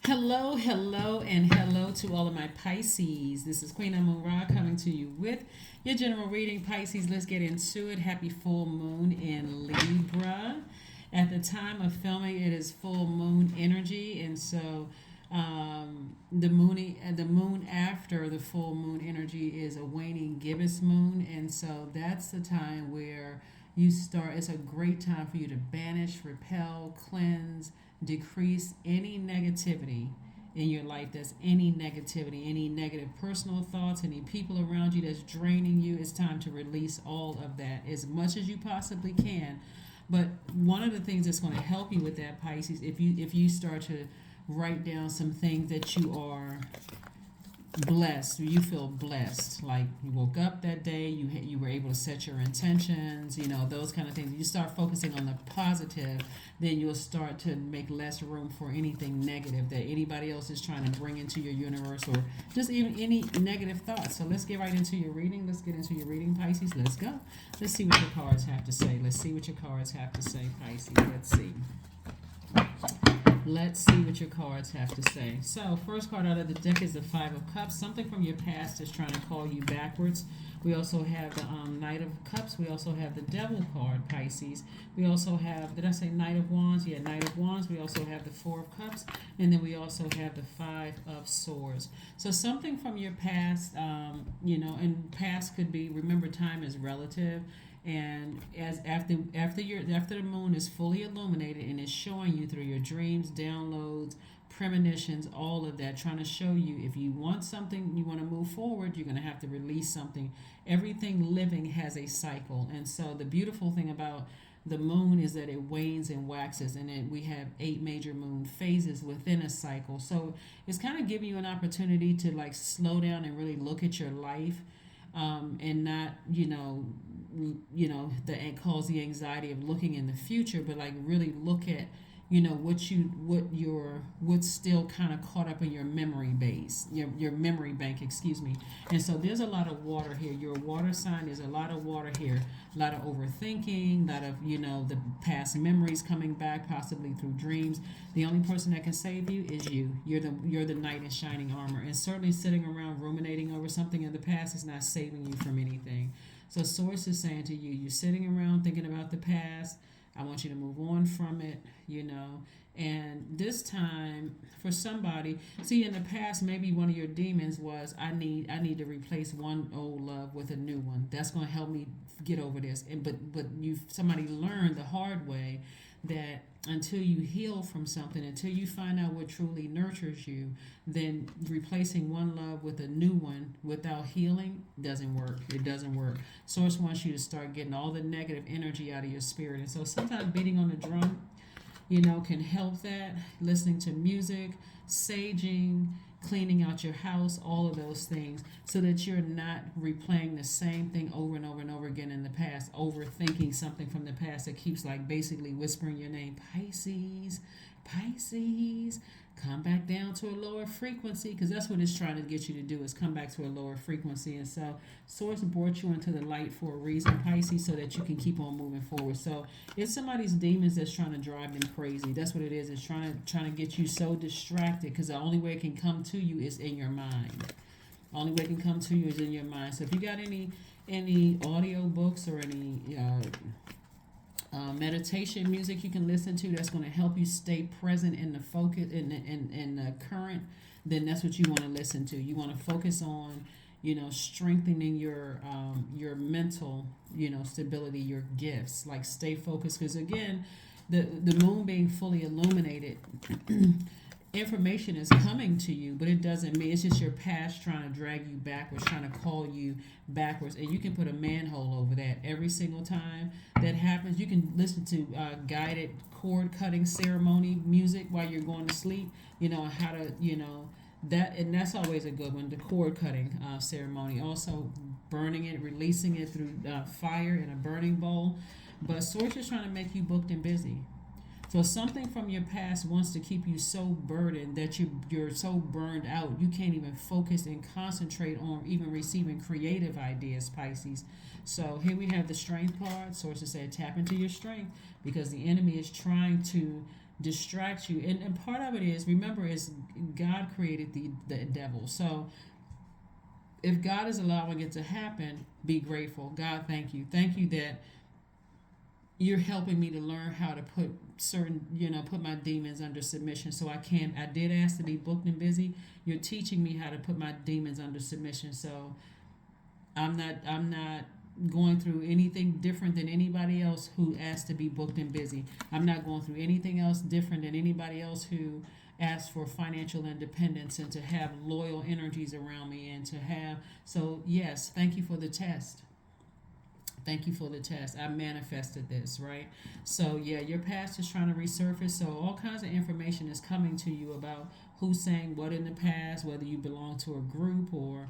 Hello, hello, and hello to all of my Pisces. This is Queen Moon Ra coming to you with your general reading. Pisces, let's get into it. Happy full moon in Libra. At the time of filming, it is full moon energy, and so the moon after the full moon energy is a waning gibbous moon, and so that's the time where you start. It's a great time for you to banish, repel, cleanse, decrease any negativity in your life. That's any negativity, any negative personal thoughts, any people around you that's draining you. It's time to release all of that as much as you possibly can. But one of the things that's going to help you with that, Pisces, if you start to write down some things that you are blessed, you feel blessed, like you woke up that day, you were able to set your intentions, those kind of things. You start focusing on the positive, then you'll start to make less room for anything negative that anybody else is trying to bring into your universe, or just even any negative thoughts. So let's get right into your reading. Let's get into your reading, Pisces. Let's go. Let's see what your cards have to say. Let's see what your cards have to say, Pisces. Let's see what your cards have to say. So, first card out of the deck is the Five of Cups. Something from your past is trying to call you backwards. We also have the Knight of Cups. We also have the Devil card, Pisces. We also have, did I say Knight of Wands? Yeah, Knight of Wands. We also have the Four of Cups. And then we also have the Five of Swords. So, something from your past, and past could be, remember, time is relative. And as after the moon is fully illuminated and is showing you through your dreams, downloads, premonitions, all of that, trying to show you if you want something, you want to move forward, you're going to have to release something. Everything living has a cycle, and so the beautiful thing about the moon is that it wanes and waxes, and we have 8 major moon phases within a cycle. So it's kind of giving you an opportunity to like slow down and really look at your life, and not that cause the anxiety of looking in the future, but like really look at what's still kind of caught up in your memory base, your memory bank, excuse me. And so there's a lot of water here. You're a water sign. There's a lot of water here. A lot of overthinking, a lot of the past memories coming back, possibly through dreams. The only person that can save you is you. You're the knight in shining armor, and certainly sitting around ruminating over something in the past is not saving you from anything. So source is saying to you, you're sitting around thinking about the past. I want you to move on from it, And this time, for somebody, see, in the past, maybe one of your demons was, I need to replace one old love with a new one. That's going to help me get over this. And but somebody learned the hard way that until you heal from something, until you find out what truly nurtures you, then replacing one love with a new one without healing doesn't work. It doesn't work. Source wants you to start getting all the negative energy out of your spirit. And so sometimes beating on the drum, can help that. Listening to music, saging, cleaning out your house, all of those things, so that you're not replaying the same thing over and over and over again in the past, overthinking something from the past that keeps like basically whispering your name. Pisces, Pisces, come back down to a lower frequency, because that's what it's trying to get you to do, is come back to a lower frequency. And so source brought you into the light for a reason, Pisces, so that you can keep on moving forward. So it's somebody's demons that's trying to drive them crazy. That's what it is. It's trying to get you so distracted, because the only way it can come to you is in your mind. The only way it can come to you is in your mind. So if you got any audio books or any meditation music you can listen to that's going to help you stay present in the focus in the current, then that's what you want to listen to. You want to focus on strengthening your mental stability, your gifts. Like, stay focused, because again, the moon being fully illuminated, information is coming to you, but it doesn't mean, it's just your past trying to drag you backwards, trying to call you backwards. And you can put a manhole over that every single time that happens. You can listen to guided cord cutting ceremony music while you're going to sleep, how to that, and that's always a good one, the cord cutting ceremony. Also burning it, releasing it through fire in a burning bowl. But source is trying to make you booked and busy. So something from your past wants to keep you so burdened that you're so burned out you can't even focus and concentrate on even receiving creative ideas, Pisces. So here we have the strength card. Sources say tap into your strength, because the enemy is trying to distract you. And part of it is, remember, is God created the devil. So if God is allowing it to happen, be grateful. God, thank you. Thank you that you're helping me to learn how to put put my demons under submission. So I did ask to be booked and busy. You're teaching me how to put my demons under submission. So I'm not going through anything different than anybody else who asked to be booked and busy. I'm not going through anything else different than anybody else who asked for financial independence and to have loyal energies around me and to have. So yes, thank you for the test. Thank you for the test. I manifested this, right? So yeah, your past is trying to resurface. So all kinds of information is coming to you about who's saying what in the past, whether you belong to a group or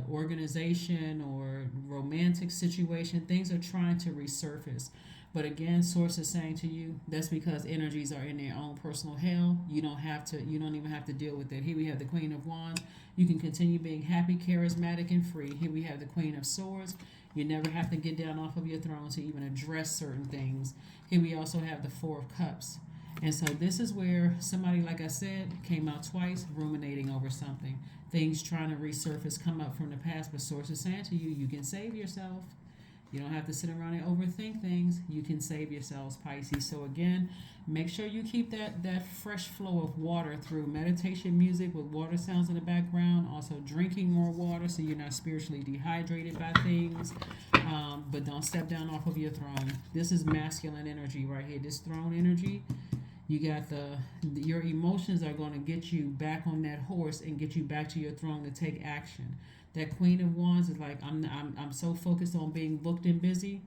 organization or romantic situation. Things are trying to resurface. But again, source is saying to you that's because energies are in their own personal hell. You don't even have to deal with it. Here we have the Queen of Wands. You can continue being happy, charismatic, and free. Here we have the Queen of Swords. You never have to get down off of your throne to even address certain things. Here we also have the Four of Cups. And so this is where somebody, like I said, came out twice, ruminating over something. Things trying to resurface, come up from the past, but source is saying to you, you can save yourself. You don't have to sit around and overthink things. You can save yourselves, Pisces. So again, make sure you keep that fresh flow of water through meditation music with water sounds in the background. Also drinking more water so you're not spiritually dehydrated by things. But don't step down off of your throne. This is masculine energy right here. This throne energy. You got your emotions are going to get you back on that horse and get you back to your throne to take action. That Queen of Wands is like, I'm so focused on being booked and busy.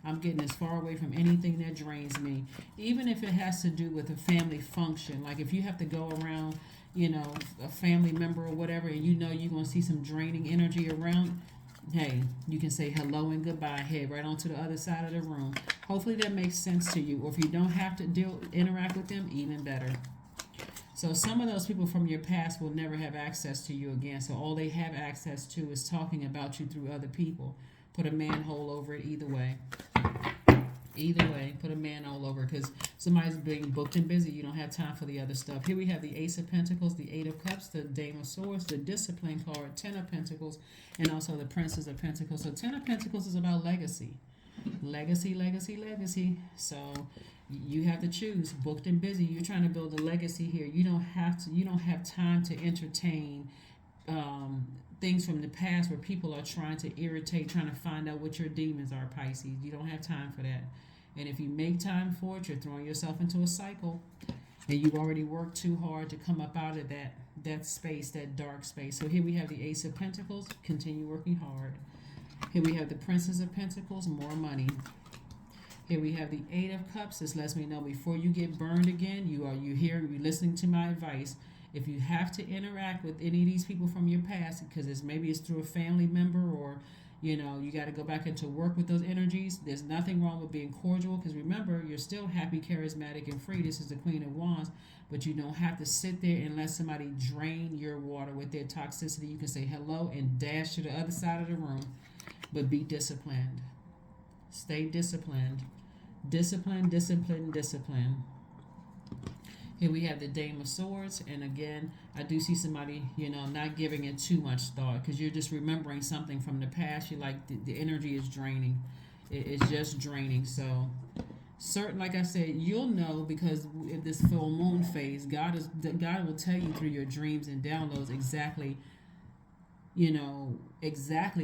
I'm getting as far away from anything that drains me. Even if it has to do with a family function. Like if you have to go around, a family member or whatever, and you're going to see some draining energy around, hey, you can say hello and goodbye. Head right onto the other side of the room. Hopefully that makes sense to you. Or if you don't have to interact with them, even better. So some of those people from your past will never have access to you again. So all they have access to is talking about you through other people. Put a manhole over it either way. Either way, put a manhole over it because somebody's being booked and busy. You don't have time for the other stuff. Here we have the Ace of Pentacles, the Eight of Cups, the Dame of Swords, the Discipline card, Ten of Pentacles, and also the Princess of Pentacles. So Ten of Pentacles is about legacy. Legacy, legacy, legacy. So you have to choose booked and busy. You're trying to build a legacy here. You don't have time to entertain things from the past where people are trying to irritate, trying to find out what your demons are, Pisces. You don't have time for that. And if you make time for it, you're throwing yourself into a cycle. And you've already worked too hard to come up out of that space, that dark space. So here we have the Ace of Pentacles. Continue working hard. Here we have the Princess of Pentacles. More money. Here we have the Eight of Cups. This lets me know before you get burned again, you listening to my advice. If you have to interact with any of these people from your past, because maybe it's through a family member or you got to go back into work with those energies. There's nothing wrong with being cordial because remember, you're still happy, charismatic, and free. This is the Queen of Wands, but you don't have to sit there and let somebody drain your water with their toxicity. You can say hello and dash to the other side of the room, but be disciplined. Stay disciplined. Discipline, discipline, discipline. Here we have the Dame of Swords, and again, I do see somebody, not giving it too much thought because you're just remembering something from the past. You're like, the energy is draining. It's just draining. So, like I said, you'll know because in this full moon phase, God will tell you through your dreams and downloads exactly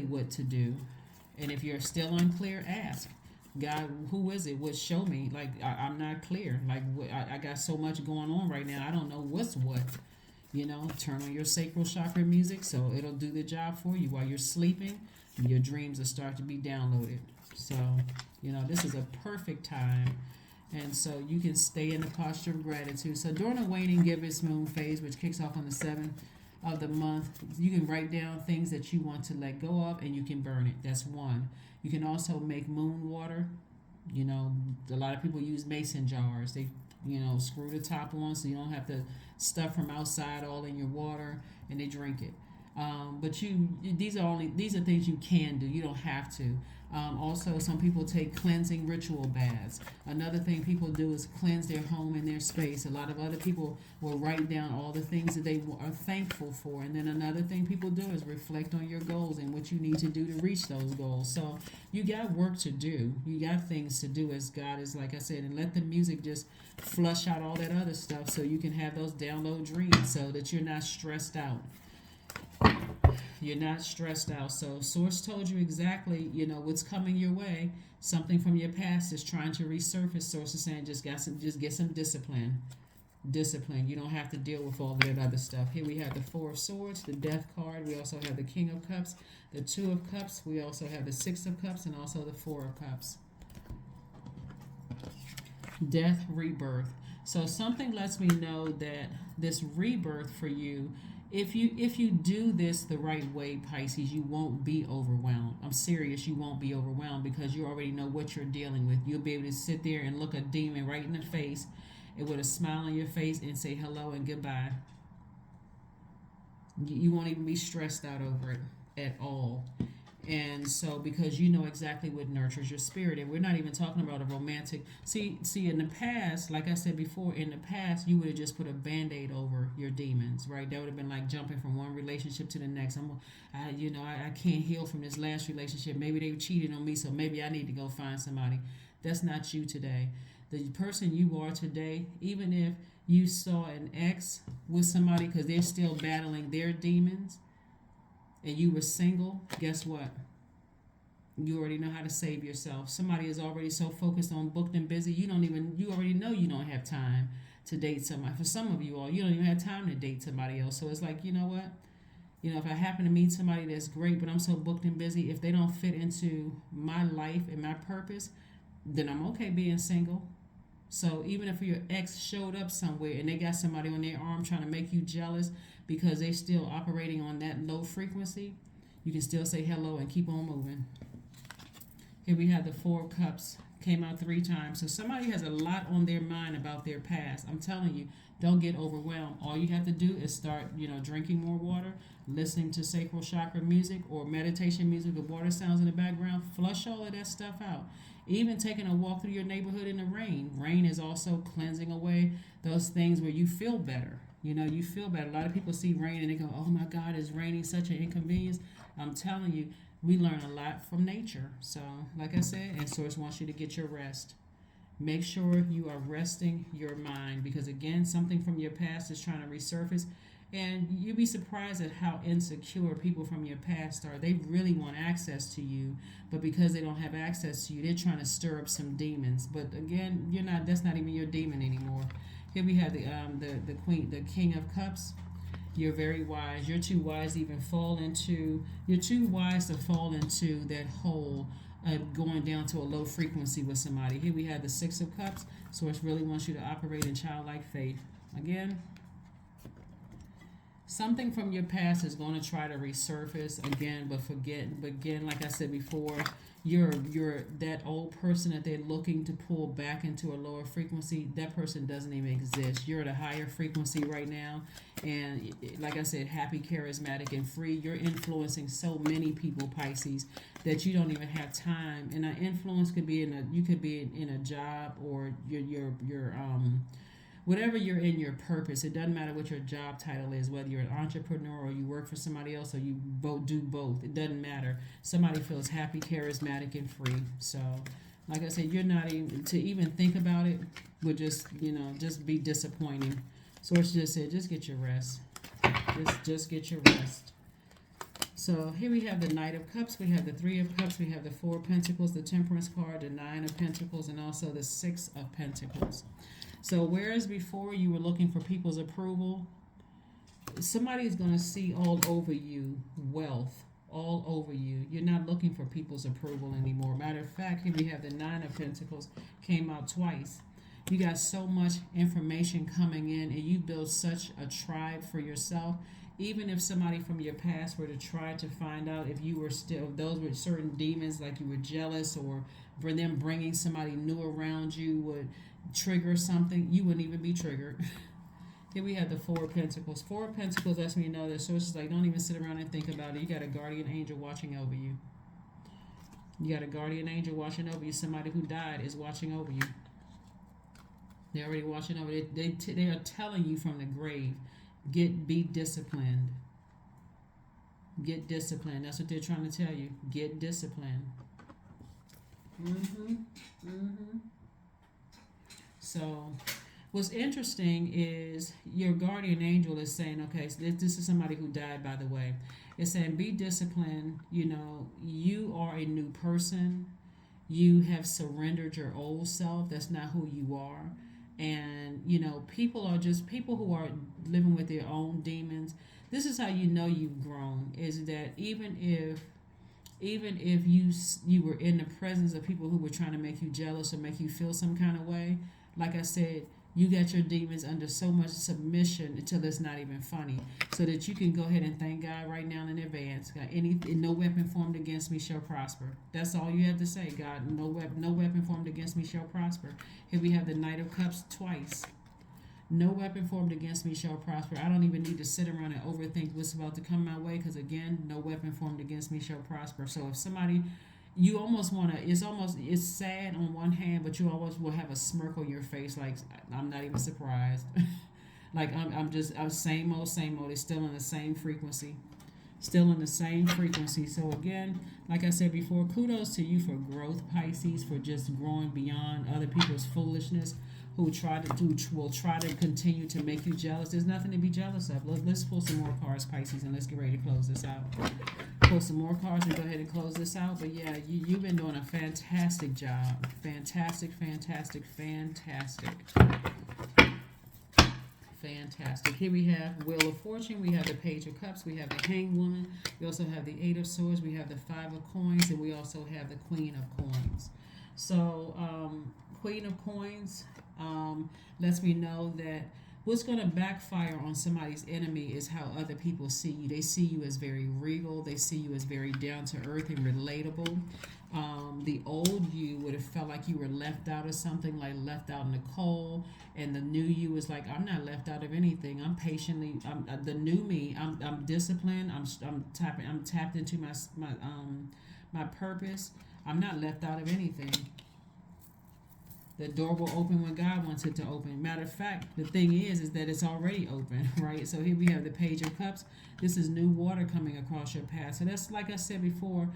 what to do. And if you're still unclear, ask. God, who is it? What? Show me. Like, I'm not clear. Like, I got so much going on right now. I don't know what's what. Turn on your sacral chakra music so it'll do the job for you while you're sleeping. Your dreams will start to be downloaded. So, this is a perfect time. And so you can stay in the posture of gratitude. So during the waning gibbous moon phase, which kicks off on the 7th of the month, you can write down things that you want to let go of and you can burn it. That's one. You can also make moon water. A lot of people use mason jars. They, screw the top on so you don't have to stuff from outside all in your water and they drink it. But these are things you can do. You don't have to. Also, some people take cleansing ritual baths. Another thing people do is cleanse their home and their space. A lot of other people will write down all the things that they are thankful for. And then another thing people do is reflect on your goals and what you need to do to reach those goals. So you got work to do. You got things to do as God is, like I said, and let the music just flush out all that other stuff so you can have those download dreams so that you're not stressed out. You're not stressed out. So source told you exactly, what's coming your way. Something from your past is trying to resurface. Source is saying just get some discipline. Discipline. You don't have to deal with all of that other stuff. Here we have the Four of Swords, the Death card. We also have the King of Cups, the Two of Cups. We also have the Six of Cups and also the Four of Cups. Death, rebirth. So something lets me know that this rebirth for you, if you do this the right way, Pisces, you won't be overwhelmed. I'm serious, you won't be overwhelmed because you already know what you're dealing with. You'll be able to sit there and look a demon right in the face and with a smile on your face and say hello and goodbye. You won't even be stressed out over it at all. And so, because you know exactly what nurtures your spirit, and we're not even talking about a romantic. See, in the past, like I said before, in the past, you would have just put a band-aid over your demons, right? That would have been like jumping from one relationship to the next. I can't heal from this last relationship. Maybe they cheated on me, so maybe I need to go find somebody. That's not you today. The person you are today, even if you saw an ex with somebody because they're still battling their demons, and you were single, guess what? You already know how to save yourself. Somebody is already so focused on booked and busy, you already know you don't have time to date somebody. For some of you all, you don't even have time to date somebody else. So it's like, you know what? If I happen to meet somebody that's great, but I'm so booked and busy, if they don't fit into my life and my purpose, then I'm okay being single. So even if your ex showed up somewhere and they got somebody on their arm trying to make you jealous because they still operating on that low frequency, you can still say hello and keep on moving. Here we have the Four of Cups. Came out 3 times. So somebody has a lot on their mind about their past. I'm telling you, don't get overwhelmed. All you have to do is start, drinking more water, listening to sacral chakra music or meditation music with water sounds in the background. Flush all of that stuff out. Even taking a walk through your neighborhood in the rain. Rain is also cleansing away those things where you feel better. You feel better. A lot of people see rain and they go, oh my God, it's raining, such an inconvenience. I'm telling you, we learn a lot from nature. So, like I said, and Source wants you to get your rest. Make sure you are resting your mind because, again, something from your past is trying to resurface. And you'd be surprised at how insecure people from your past are. They really want access to you, but because they don't have access to you, they're trying to stir up some demons. But again, that's not even your demon anymore. Here we have the Queen, the King of Cups. You're very wise. You're too wise to even you're too wise to fall into that hole going down to a low frequency with somebody. Here we have the Six of Cups. Source really wants you to operate in childlike faith. Again, something from your past is going to try to resurface again, but again, like I said before, you're that old person that they're looking to pull back into a lower frequency. That person doesn't even exist. You're at a higher frequency right now, and like I said, happy, charismatic, and free. You're influencing so many people, Pisces, that you don't even have time. And that influence could be in a job or your whatever you're in your purpose. It doesn't matter what your job title is, whether you're an entrepreneur or you work for somebody else or you both do both. It doesn't matter. Somebody feels happy, charismatic, and free. So, like I said, you're not even to even think about it would just be disappointing. Source just said, just get your rest. Just get your rest. So here we have the Knight of Cups, we have the Three of Cups, we have the Four of Pentacles, the Temperance card, the Nine of Pentacles, and also the Six of Pentacles. So whereas before you were looking for people's approval, somebody is going to see all over you wealth, all over you. You're not looking for people's approval anymore. Matter of fact, here we have the Nine of Pentacles, came out twice. You got so much information coming in and you build such a tribe for yourself. Even if somebody from your past were to try to find out if you were still, those with certain demons, like you were jealous or for them bringing somebody new around you would trigger something, you wouldn't even be triggered. Here we have the Four of Pentacles. Four of Pentacles lets me know that sources like don't even sit around and think about it. You got a guardian angel watching over you. You got a guardian angel watching over you. Somebody who died is watching over you. They're already watching over. They are telling you from the grave, be disciplined. Get disciplined. That's what they're trying to tell you. Get disciplined. So, what's interesting is your guardian angel is saying, okay, so this is somebody who died, by the way. It's saying, be disciplined. You know, you are a new person. You have surrendered your old self. That's not who you are. And, you know, people who are living with their own demons. This is how you know you've grown, is that even if you were in the presence of people who were trying to make you jealous or make you feel some kind of way, like I said, you got your demons under so much submission until it's not even funny, so that you can go ahead and thank God right now in advance. God, no weapon formed against me shall prosper. That's all you have to say. God, no weapon formed against me shall prosper. Here we have the Knight of Cups twice. No weapon formed against me shall prosper. I don't even need to sit around and overthink what's about to come my way, because again, no weapon formed against me shall prosper. So if somebody, you almost want to, it's sad on one hand, but you always will have a smirk on your face, like I'm not even surprised. Like I'm same old. It's still in the same frequency. Still in the same frequency. So again, like I said before, kudos to you for growth, Pisces, for just growing beyond other people's foolishness, who will try to continue to make you jealous. There's nothing to be jealous of. Let's pull some more cards, Pisces, and let's get ready to close this out. Pull some more cards and go ahead and close this out. But yeah, you've been doing a fantastic job. Fantastic. Here we have Wheel of Fortune. We have the Page of Cups. We have the Hanged Woman. We also have the Eight of Swords. We have the Five of Coins. And we also have the Queen of Coins. So, Queen of Coins lets me know that what's going to backfire on somebody's enemy is how other people see you. They see you as very regal. They see you as very down to earth and relatable. The old you would have felt like you were left out of something, like left out in the cold, and the new you is like, I'm not left out of anything. I'm patiently. The new me. I'm disciplined. I'm tapped into my purpose. I'm not left out of anything. The door will open when God wants it to open. Matter of fact, the thing is that it's already open, right? So here we have the Page of Cups. This is new water coming across your path. So that's, like I said before,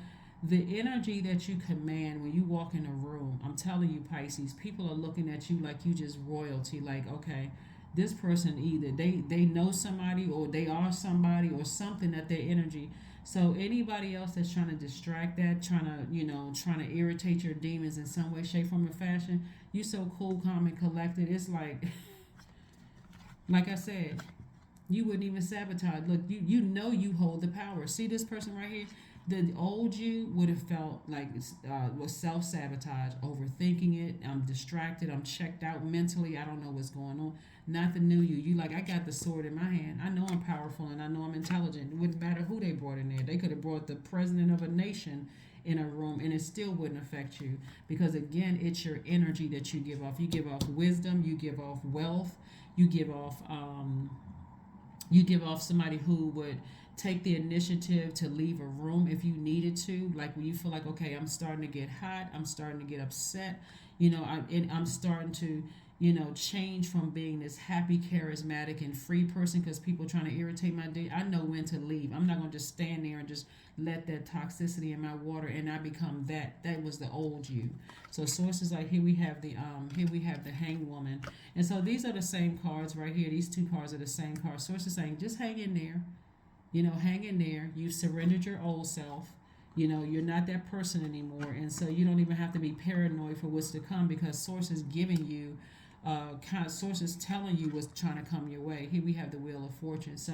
the energy that you command when you walk in a room. I'm telling you, Pisces, people are looking at you like you just royalty. Like, okay, this person either they know somebody, or they are somebody, or something, that their energy. So anybody else that's trying to distract that, trying to irritate your demons in some way, shape, form, or fashion, you so cool, calm, and collected. It's like I said, you wouldn't even sabotage. Look, you know you hold the power. See this person right here? The old you would have felt like was self-sabotage, overthinking it. I'm distracted. I'm checked out mentally. I don't know what's going on. Not the new you. You like, I got the sword in my hand. I know I'm powerful and I know I'm intelligent. It wouldn't matter who they brought in there. They could have brought the president of a nation in a room and it still wouldn't affect you, because again, it's your energy that you give off. You give off wisdom. You give off wealth. You give off somebody who would take the initiative to leave a room if you needed to. Like when you feel like, okay, I'm starting to get hot, I'm starting to get upset, I'm starting to, change from being this happy, charismatic, and free person because people are trying to irritate my day. I know when to leave. I'm not going to just stand there and just let that toxicity in my water and I become that. That was the old you. So sources like here we have the Hanged Woman. And so these are the same cards right here. These two cards are the same cards. Sources saying just hang in there. Hang in there. You surrendered your old self. You're not that person anymore. And so you don't even have to be paranoid for what's to come, because sources giving you, sources telling you what's trying to come your way. Here we have the Wheel of Fortune. So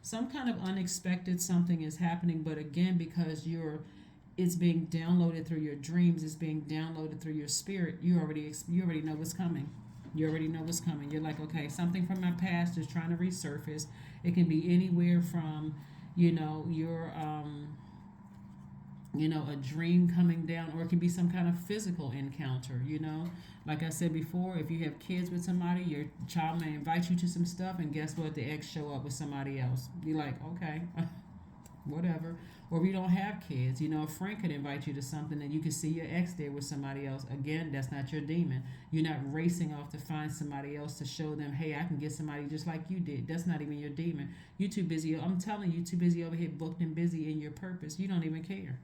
some kind of unexpected something is happening, but again, because it's being downloaded through your dreams, it's being downloaded through your spirit, you already know what's coming. You already know what's coming. You're like, okay, something from my past is trying to resurface. It can be anywhere from, your a dream coming down, or it can be some kind of physical encounter, like I said before, if you have kids with somebody, your child may invite you to some stuff, and guess what, the ex show up with somebody else. Be like, okay, whatever. Or if you don't have kids, a friend could invite you to something and you can see your ex there with somebody else. Again, that's not your demon. You're not racing off to find somebody else to show them, hey, I can get somebody just like you did. That's not even your demon. You too busy. I'm telling you, too busy over here, booked and busy in your purpose. You don't even care.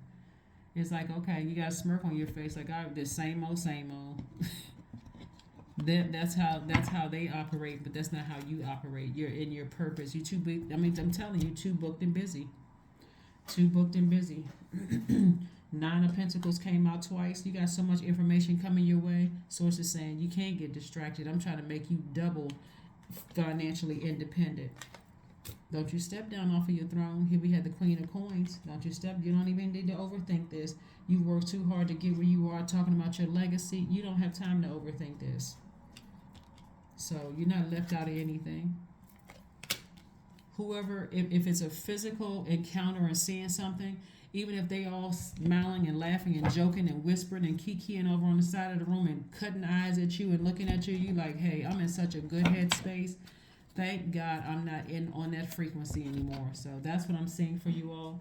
It's like, okay, you got a smirk on your face, like, I the same old, same old. That's how they operate, but that's not how you operate. You're in your purpose. You too big. I mean, I'm telling you, too booked and busy. Too booked and busy. Nine of Pentacles came out twice. You got so much information coming your way. Source is saying you can't get distracted. I'm trying to make you double financially independent. Don't you step down off of your throne. Here we had the Queen of Coins. Don't you step. You don't even need to overthink this. You worked too hard to get where you are. Talking about your legacy. You don't have time to overthink this. So you're not left out of anything. Whoever, if it's a physical encounter and seeing something, even if they all smiling and laughing and joking and whispering and kikiing over on the side of the room and cutting eyes at you and looking at you, you like, hey, I'm in such a good headspace. Thank God I'm not on that frequency anymore. So that's what I'm seeing for you all.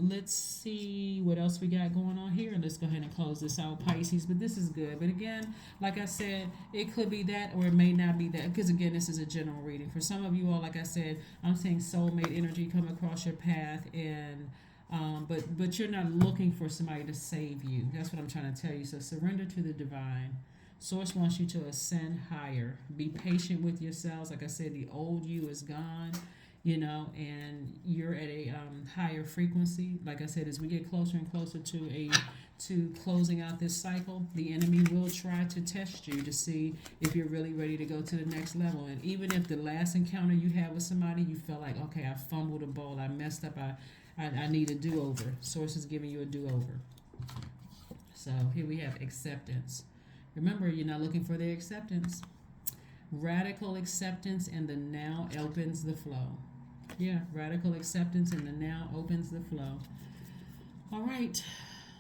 Let's see what else we got going on here. Let's go ahead and close this out, Pisces. But this is good. But again, like I said, it could be that or it may not be that. Because again, this is a general reading. For some of you all, like I said, I'm seeing soulmate energy come across your path. And but you're not looking for somebody to save you. That's what I'm trying to tell you. So surrender to the divine. Source wants you to ascend higher. Be patient with yourselves. Like I said, the old you is gone. And you're at a higher frequency. Like I said, as we get closer and closer to closing out this cycle, the enemy will try to test you to see if you're really ready to go to the next level. And even if the last encounter you had with somebody, you felt like, okay, I fumbled a ball, I messed up, I need a do-over. Source is giving you a do-over. So here we have acceptance. Remember, you're not looking for the acceptance. Radical acceptance, and the now opens the flow. Yeah, radical acceptance, and the now opens the flow. All right,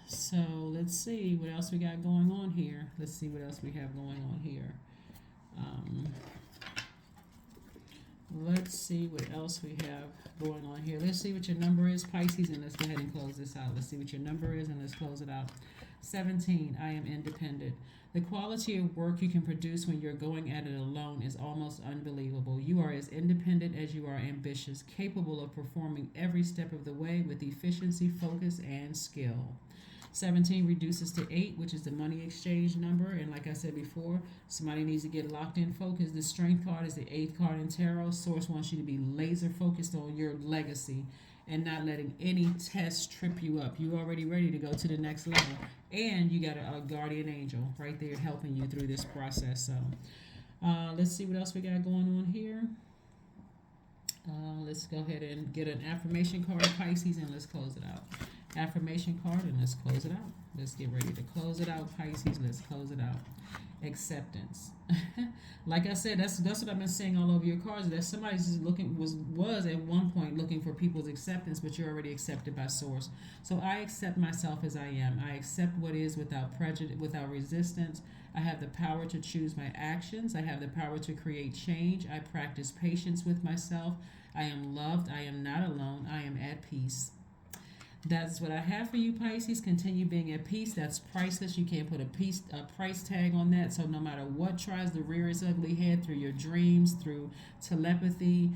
so let's see what else we got going on here. Let's see what else we have going on here. Let's see what else we have going on here. Let's see what your number is, Pisces, and let's go ahead and close this out. Let's see what your number is, and let's close it out. 17, I am independent. The quality of work you can produce when you're going at it alone is almost unbelievable. You are as independent as you are ambitious, capable of performing every step of the way with efficiency, focus, and skill. 17 reduces to 8, which is the money exchange number. And like I said before, somebody needs to get locked in focus. The strength card is the 8th card in tarot. Source wants you to be laser focused on your legacy and not letting any test trip you up. You're already ready to go to the next level. And you got a guardian angel right there helping you through this process. So let's see what else we got going on here. Let's go ahead and get an affirmation card, Pisces, and let's close it out. Affirmation card, and let's close it out. Let's get ready to close it out, Pisces. Let's close it out. Acceptance. Like I said, that's what I've been seeing all over your cards. That somebody's just was at one point looking for people's acceptance, but you're already accepted by Source. So I accept myself as I am. I accept what is without prejudice, without resistance. I have the power to choose my actions. I have the power to create change. I practice patience with myself. I am loved. I am not alone. I am at peace. That's what I have for you, Pisces. Continue being at peace. That's priceless. You can't put a price tag on that. So no matter what tries to rear its ugly head through your dreams, through telepathy,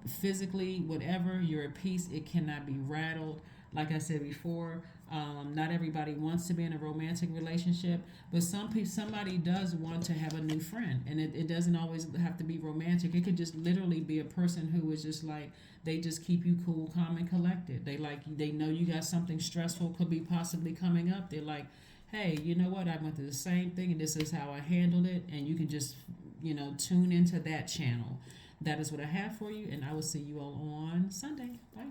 physically, whatever, you're at peace. It cannot be rattled. Like I said before, not everybody wants to be in a romantic relationship, but somebody does want to have a new friend, and it doesn't always have to be romantic. It could just literally be a person who is just like, they just keep you cool, calm, and collected. They know you got something stressful could be possibly coming up. They're like, hey, you know what? I went through the same thing, and this is how I handled it, and you can just tune into that channel. That is what I have for you, and I will see you all on Sunday. Bye.